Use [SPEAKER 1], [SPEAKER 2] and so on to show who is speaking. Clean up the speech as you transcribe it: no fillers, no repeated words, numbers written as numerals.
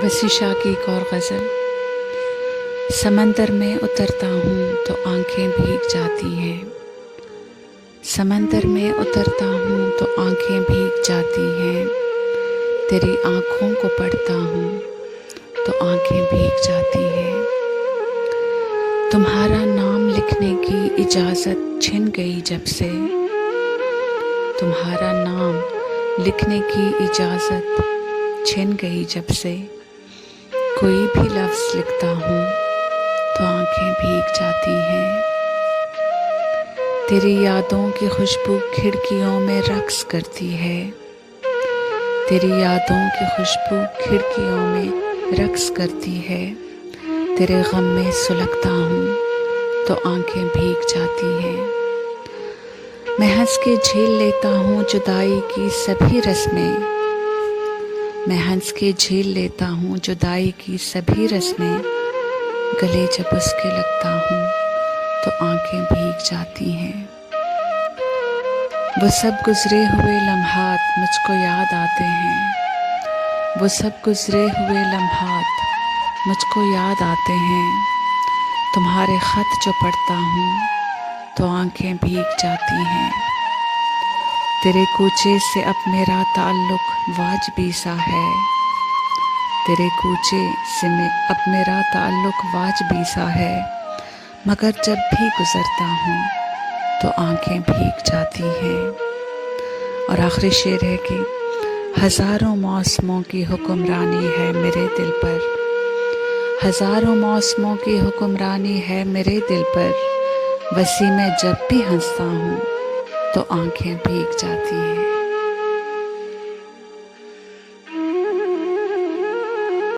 [SPEAKER 1] वसी शाह की एक और गज़ल। समंदर में उतरता हूँ तो आंखें भीग जाती हैं। समंदर में उतरता हूँ तो आंखें भीग जाती हैं। तेरी आँखों को पढ़ता हूँ तो आंखें भीग जाती हैं। तुम्हारा नाम लिखने की इजाज़त छिन गई जब से। तुम्हारा नाम लिखने की इजाज़त छिन गई जब से। कोई भी लफ्ज़ लिखता हूँ तो आंखें भीग जाती हैं। तेरी यादों की खुशबू खिड़कियों में रक्स करती है। तेरी यादों की खुशबू खिड़कियों में रक्स करती है। तेरे गम में सुलगता हूँ तो आंखें भीग जाती हैं। मैं हंस के झेल लेता हूँ जुदाई की सभी रस्में। मैं हंस के झेल लेता हूँ जुदाई की सभी रस्में। गले जब उसके लगता हूँ तो आंखें भीग जाती हैं। वो सब गुजरे हुए लम्हात मुझको याद आते हैं। वो सब गुजरे हुए लम्हात मुझको याद आते हैं। तुम्हारे ख़त जो पढ़ता हूँ तो आंखें भीग जाती हैं। तेरे कूचे से अब मेरा ताल्लुक़ वाजिबी सा है। तेरे कूचे से अब मेरा ताल्लुक़ वाजिबी सा है। मगर जब भी गुज़रता हूँ तो आंखें भीग जाती हैं। और आखिरी शेर है कि हज़ारों मौसमों की हुक्मरानी है मेरे दिल पर। हज़ारों मौसमों की हुक्मरानी है मेरे दिल पर। वसी में जब भी हंसता हूँ तो आंखें भीग जाती हैं।